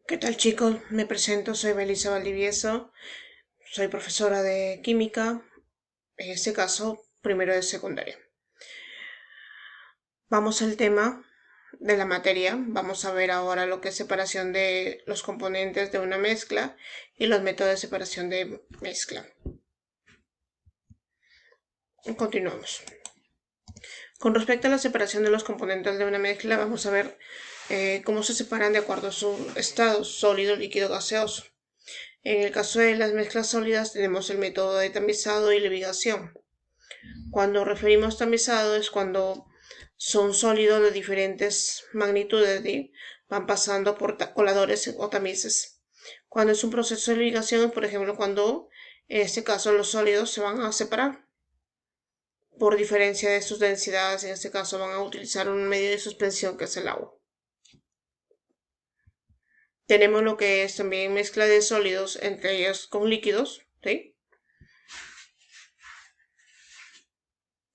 ¿Qué tal, chicos? Me presento, soy Melissa Valdivieso, soy profesora de química, en este caso primero de secundaria. Vamos al tema de la materia. Vamos a ver ahora lo que es separación de los componentes de una mezcla y los métodos de separación de mezcla. Continuamos. Con respecto a la separación de los componentes de una mezcla, vamos a ver cómo se separan de acuerdo a su estado, sólido, líquido, gaseoso. En el caso de las mezclas sólidas tenemos el método de tamizado y lixiviación. Cuando referimos tamizado es cuando son sólidos de diferentes magnitudes y van pasando por coladores o tamices. Cuando es un proceso de lixiviación, por ejemplo, cuando en este caso los sólidos se van a separar por diferencia de sus densidades, en este caso van a utilizar un medio de suspensión que es el agua. Tenemos lo que es también mezcla de sólidos, entre ellos con líquidos, ¿sí?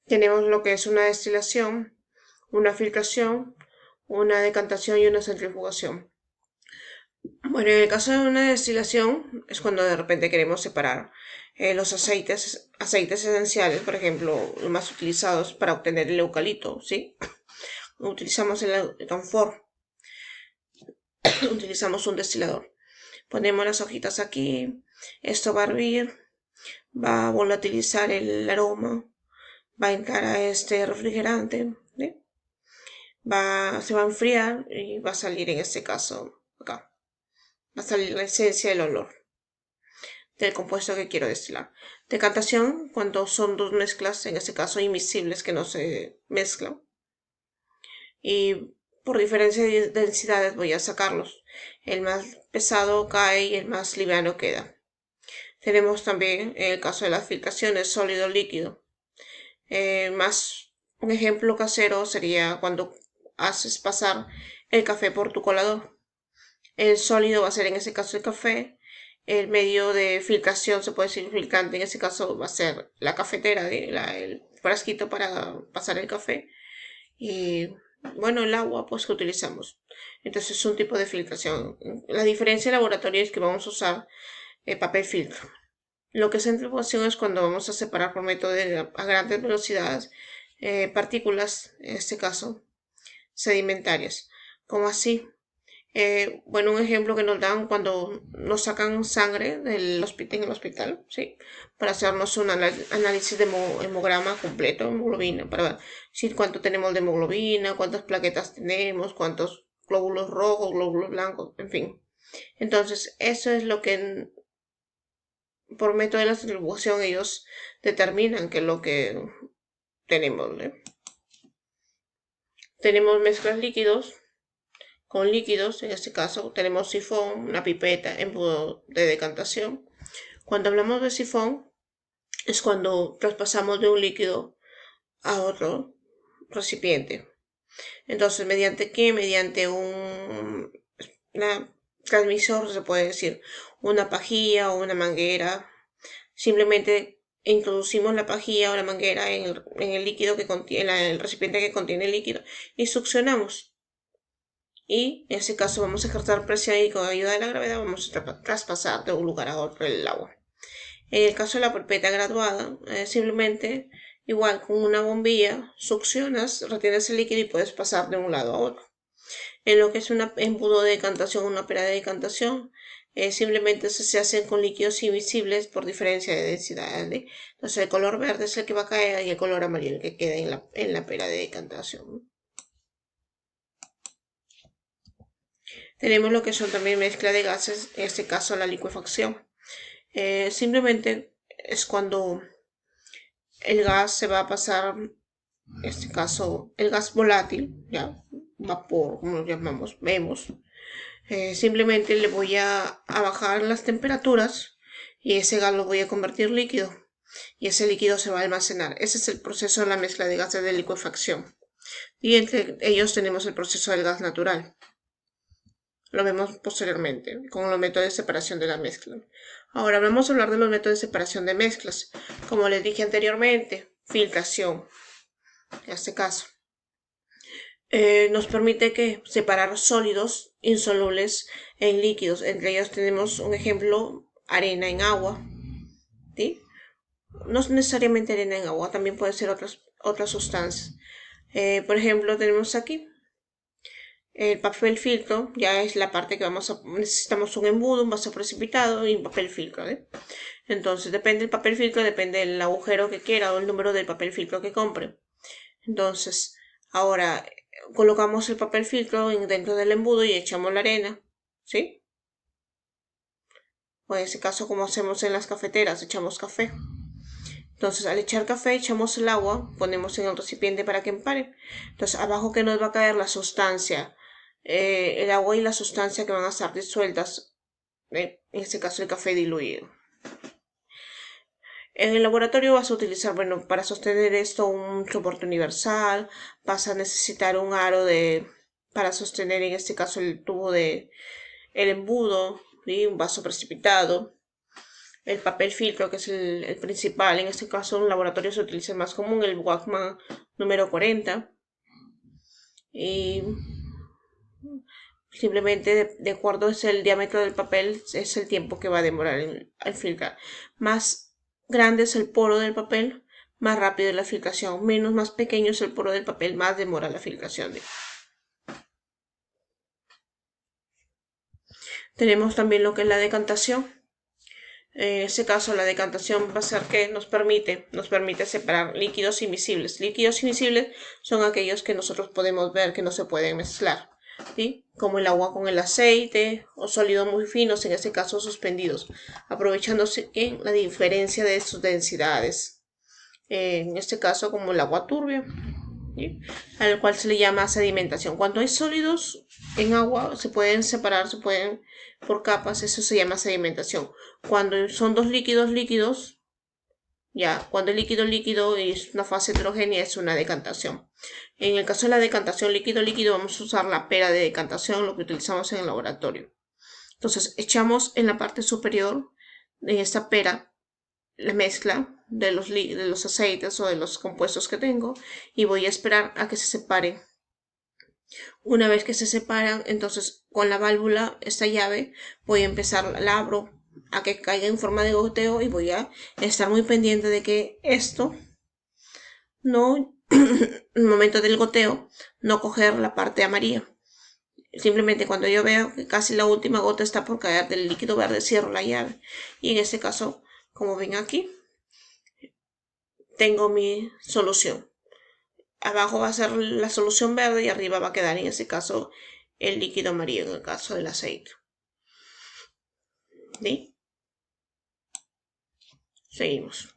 Tenemos lo que es una destilación, una filtración, una decantación y una centrifugación. Bueno, en el caso de una destilación es cuando de repente queremos separar los aceites esenciales, por ejemplo, los más utilizados para obtener el eucalipto, ¿sí? Utilizamos el camfor, utilizamos un destilador. Ponemos las hojitas aquí, esto va a hervir, va a volatilizar el aroma, va a entrar a este refrigerante, ¿sí? Se va a enfriar y va a salir en este caso acá. Va a salir la esencia del olor del compuesto que quiero destilar. Decantación, cuando son dos mezclas, en este caso imisibles que no se mezclan. Y por diferencia de densidades voy a sacarlos. El más pesado cae y el más liviano queda. Tenemos también en el caso de las filtraciones sólido-líquido. Más un ejemplo casero sería cuando haces pasar el café por tu colador. El sólido va a ser en ese caso el café. El medio de filtración, se puede decir filtrante, en ese caso va a ser la cafetera, el frasquito para pasar el café. Y bueno, el agua pues que utilizamos. Entonces es un tipo de filtración. La diferencia en laboratorio es que vamos a usar papel filtro. Lo que es centrifugación es cuando vamos a separar por método a grandes velocidades partículas, en este caso sedimentarias. Como así, bueno, un ejemplo que nos dan cuando nos sacan sangre en el hospital, ¿sí? Para hacernos un análisis de hemograma completo, hemoglobina, para ver si cuánto tenemos de hemoglobina, cuántas plaquetas tenemos, cuántos glóbulos rojos, glóbulos blancos, en fin. Entonces, eso es lo que por método de la centrifugación ellos determinan qué es lo que tenemos, ¿eh? Tenemos mezclas líquidos con líquidos, en este caso tenemos sifón, una pipeta, embudo de decantación. Cuando hablamos de sifón es cuando traspasamos de un líquido a otro recipiente. Entonces, ¿mediante qué? Mediante una transmisor, se puede decir, una pajilla o una manguera. Simplemente introducimos la pajilla o la manguera en el líquido que contiene, el recipiente que contiene el líquido y succionamos. Y en ese caso vamos a ejercer presión y con ayuda de la gravedad vamos a traspasar de un lugar a otro el agua. En el caso de la pipeta graduada, simplemente igual con una bombilla succionas, retienes el líquido y puedes pasar de un lado a otro. En lo que es un embudo de decantación, una pera de decantación, simplemente se hacen con líquidos invisibles por diferencia de densidad, ¿eh? Entonces el color verde es el que va a caer y el color amarillo el que queda en la pera de decantación. Tenemos lo que son también mezcla de gases, en este caso la licuefacción. Simplemente es cuando el gas se va a pasar, en este caso el gas volátil, ya, vapor, como lo llamamos, vemos. Simplemente le voy a bajar las temperaturas y ese gas lo voy a convertir en líquido y ese líquido se va a almacenar. Ese es el proceso de la mezcla de gases de licuefacción. Y entre ellos tenemos el proceso del gas natural. Lo vemos posteriormente con los métodos de separación de la mezcla. Ahora vamos a hablar de los métodos de separación de mezclas. Como les dije anteriormente, filtración, en este caso. nos permite que separar sólidos insolubles en líquidos. Entre ellos tenemos un ejemplo, arena en agua, ¿sí? No es necesariamente arena en agua, también puede ser otras sustancias. Por ejemplo, tenemos aquí el papel filtro, ya es la parte que necesitamos un embudo, un vaso precipitado y un papel filtro, ¿eh? Entonces, depende del papel filtro, depende del agujero que quiera o el número del papel filtro que compre. Entonces, ahora colocamos el papel filtro dentro del embudo y echamos la arena, ¿sí? O en ese caso, como hacemos en las cafeteras, echamos café. Entonces, al echar café, echamos el agua, ponemos en el recipiente para que empare. Entonces, abajo que nos va a caer la sustancia, el agua y la sustancia que van a estar disueltas, en este caso el café diluido. En el laboratorio vas a utilizar, bueno, para sostener esto un soporte universal, vas a necesitar un aro para sostener en este caso el tubo el embudo, ¿sí? Un vaso precipitado, el papel filtro que es el principal, en este caso en un laboratorio se utiliza el más común, el Wachmann número 40, y simplemente de acuerdo es el diámetro del papel, es el tiempo que va a demorar al filtrar. Más grande es el poro del papel, más rápido es la filtración. Más pequeño es el poro del papel, más demora la filtración. Tenemos también lo que es la decantación. En este caso, la decantación va a ser que nos permite separar líquidos invisibles. Líquidos invisibles son aquellos que nosotros podemos ver que no se pueden mezclar, ¿sí? Como el agua con el aceite o sólidos muy finos, en este caso suspendidos, aprovechándose en la diferencia de sus densidades. En este caso, como el agua turbia, ¿sí? Al cual se le llama sedimentación. Cuando hay sólidos en agua, se pueden separar, se pueden por capas, eso se llama sedimentación. Cuando son dos líquidos, ya, cuando el líquido es una fase heterogénea, es una decantación. En el caso de la decantación líquido, vamos a usar la pera de decantación, lo que utilizamos en el laboratorio. Entonces, echamos en la parte superior de esta pera la mezcla de los aceites o de los compuestos que tengo y voy a esperar a que se separen. Una vez que se separan, entonces con la válvula, esta llave, voy a empezar, la abro a que caiga en forma de goteo y voy a estar muy pendiente de que esto no, en el momento del goteo, no coger la parte amarilla. Simplemente cuando yo veo que casi la última gota está por caer del líquido verde, cierro la llave. Y en este caso, como ven aquí, tengo mi solución. Abajo va a ser la solución verde y arriba va a quedar en este caso el líquido amarillo en el caso del aceite. ¿Sí? Seguimos.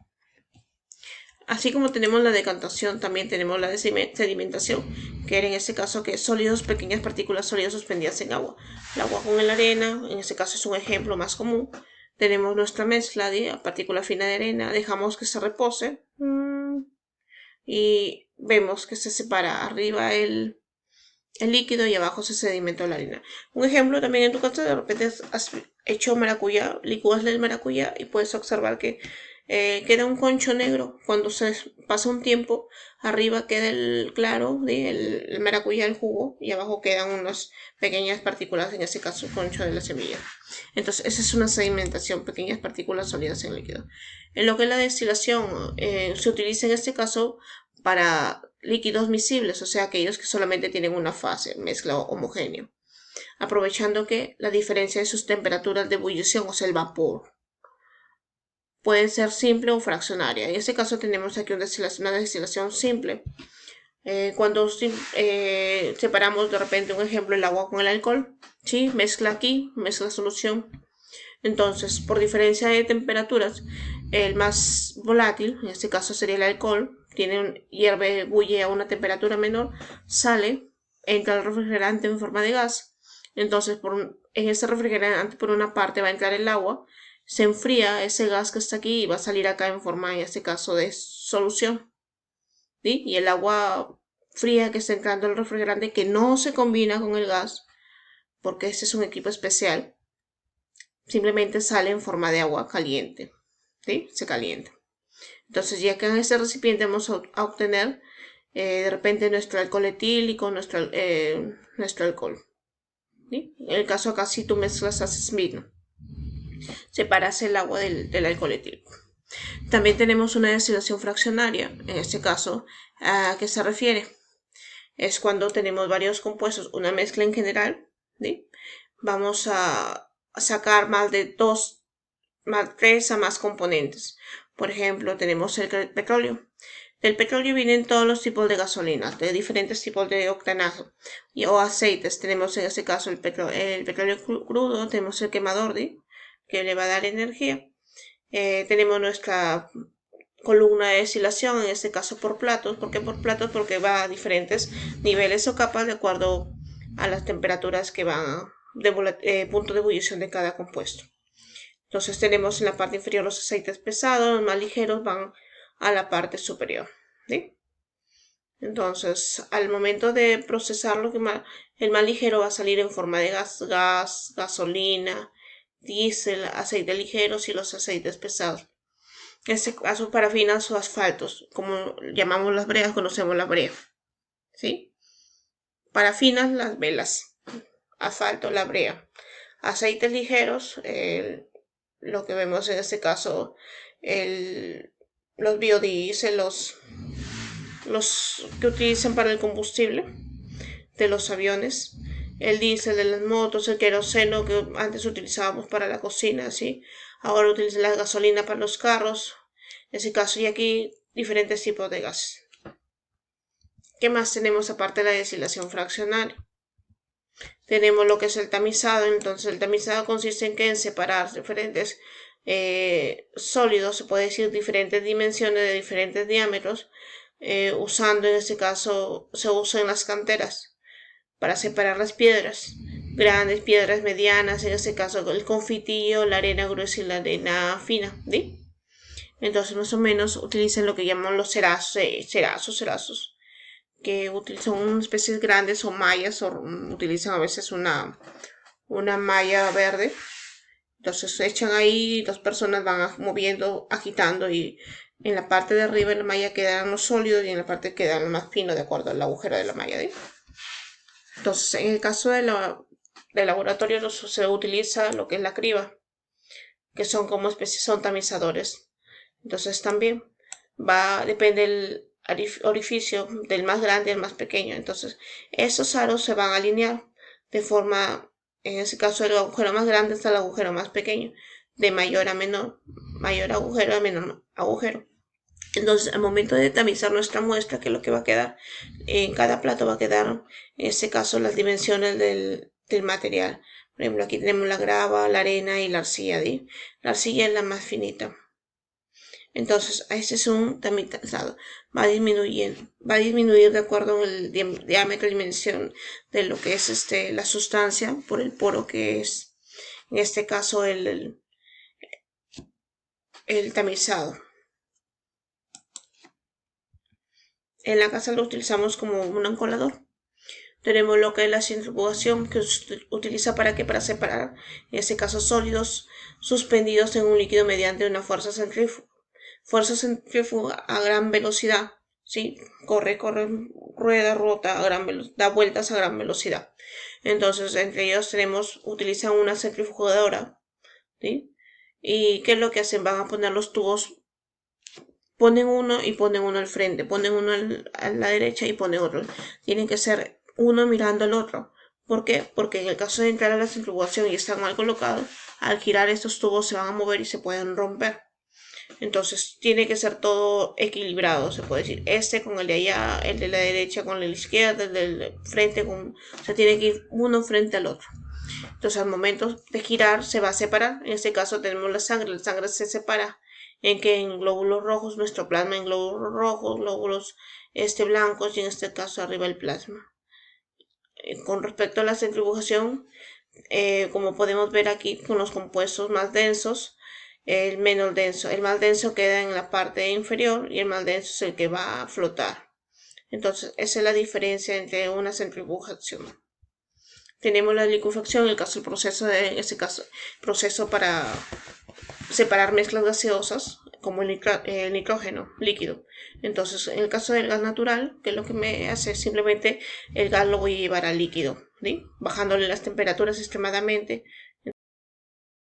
Así como tenemos la decantación, también tenemos la sedimentación, que era en este caso que sólidos, pequeñas partículas sólidas suspendidas en agua. El agua con la arena, en este caso es un ejemplo más común. Tenemos nuestra mezcla de partícula fina de arena, dejamos que se repose y vemos que se separa arriba el líquido y abajo se sedimentó la harina. Un ejemplo también en tu casa, de repente has hecho maracuyá, licúas el maracuyá y puedes observar que queda un concho negro. Cuando se pasa un tiempo, arriba queda el claro, el maracuyá, el jugo, y abajo quedan unas pequeñas partículas, en este caso el concho de la semilla. Entonces, esa es una sedimentación, pequeñas partículas sólidas en líquido. En lo que es la destilación, se utiliza en este caso para líquidos miscibles, o sea, aquellos que solamente tienen una fase, mezcla homogénea, aprovechando que la diferencia de sus temperaturas de ebullición, o sea, el vapor, puede ser simple o fraccionaria. En este caso tenemos aquí una destilación simple. Cuando separamos de repente, un ejemplo, el agua con el alcohol, ¿sí? Mezcla aquí, mezcla solución. Entonces, por diferencia de temperaturas, el más volátil, en este caso sería el alcohol, hierve, bulle a una temperatura menor, sale, entra el refrigerante en forma de gas. Entonces, en ese refrigerante, por una parte va a entrar el agua, se enfría ese gas que está aquí y va a salir acá en forma, en este caso, de solución. ¿Sí? Y el agua fría que está entrando al refrigerante, que no se combina con el gas, porque este es un equipo especial, simplemente sale en forma de agua caliente. ¿Sí? Se calienta. Entonces, ya que en este recipiente vamos a obtener de repente nuestro alcohol etílico, nuestro alcohol. ¿Sí? En el caso acá, si tú mezclas, haces vino, separas el agua del alcohol etílico. También tenemos una destilación fraccionaria. En este caso, ¿a qué se refiere? Es cuando tenemos varios compuestos, una mezcla en general, ¿sí? Vamos a sacar más de 2, más 3 a más componentes. Por ejemplo, tenemos el petróleo. Del petróleo vienen todos los tipos de gasolina, de diferentes tipos de octanaje o aceites. Tenemos en este caso el petróleo crudo, tenemos el quemador, que le va a dar energía. Tenemos nuestra columna de destilación, en este caso por platos. ¿Por qué por platos? Porque va a diferentes niveles o capas de acuerdo a las temperaturas que van de punto de ebullición de cada compuesto. Entonces tenemos en la parte inferior los aceites pesados, los más ligeros van a la parte superior. ¿Sí? Entonces, al momento de procesarlo, el más ligero va a salir en forma de gas, gasolina, diésel, aceites ligeros y los aceites pesados. En este caso, parafinas o asfaltos, como llamamos las breas, conocemos la brea. ¿Sí? Parafinas, las velas. Asfalto, la brea. Aceites ligeros, lo que vemos en este caso, los biodiesel, los que utilizan para el combustible de los aviones, el diésel de las motos, el queroseno que antes utilizábamos para la cocina, ¿sí? Ahora utilizan la gasolina para los carros, en ese caso, y aquí diferentes tipos de gases. ¿Qué más tenemos aparte de la destilación fraccionaria? Tenemos lo que es el tamizado. Entonces el tamizado consiste en separar diferentes sólidos, se puede decir diferentes dimensiones de diferentes diámetros, usando en este caso se usa en las canteras para separar las piedras, grandes, piedras medianas, en este caso el confitillo, la arena gruesa y la arena fina, ¿sí? Entonces más o menos utilizan lo que llaman los cerazos, que utilizan especies grandes o mallas, o utilizan a veces una malla verde. Entonces se echan ahí, dos personas van moviendo, agitando, y en la parte de arriba de la malla quedan los sólidos y en la parte quedan los más finos de acuerdo al agujero de la malla. Entonces en el caso del laboratorio se utiliza lo que es la criba, que son como especies, son tamizadores. Entonces también depende el orificio del más grande al más pequeño. Entonces esos aros se van a alinear de forma, en ese caso el agujero más grande hasta el agujero más pequeño, de mayor a menor, mayor agujero a menor agujero. Entonces al momento de tamizar nuestra muestra, que es lo que va a quedar en cada plato, va a quedar en este caso las dimensiones del material. Por ejemplo, aquí tenemos la grava, la arena y la arcilla. La arcilla es la más finita. Entonces, este es un tamizado. Va a disminuir de acuerdo con el diámetro y dimensión de lo que es la sustancia por el poro que es, en este caso, el tamizado. En la casa lo utilizamos como un encolador. Tenemos lo que es la centrifugación, que se utiliza para separar, en este caso, sólidos suspendidos en un líquido mediante una fuerza centrífuga. Fuerza centrífuga a gran velocidad, ¿sí? Corre, rueda, rota a gran velocidad, da vueltas a gran velocidad. Entonces, entre ellos utilizan una centrifugadora, ¿sí? ¿Y qué es lo que hacen? Van a poner los tubos, ponen uno y ponen uno al frente, ponen uno a la derecha y ponen otro. Tienen que ser uno mirando al otro. ¿Por qué? Porque en el caso de entrar a la centrifugación y estar mal colocados, al girar estos tubos se van a mover y se pueden romper. Entonces tiene que ser todo equilibrado, se puede decir, con el de allá, el de la derecha con el de la izquierda, el del frente o sea, tiene que ir uno frente al otro. Entonces al momento de girar se va a separar. En este caso tenemos la sangre se separa en glóbulos rojos, nuestro plasma en glóbulos rojos, glóbulos blancos, y en este caso arriba el plasma. Con respecto a la centrifugación, como podemos ver aquí con los compuestos más densos, el menos denso. El más denso queda en la parte inferior y el más denso es el que va a flotar. Entonces, esa es la diferencia entre una centrifugación. Tenemos la licuefacción, en este caso, proceso para separar mezclas gaseosas, como el nitrógeno líquido. Entonces, en el caso del gas natural, que es lo que me hace, simplemente el gas lo voy a llevar al líquido, ¿sí? Bajándole las temperaturas extremadamente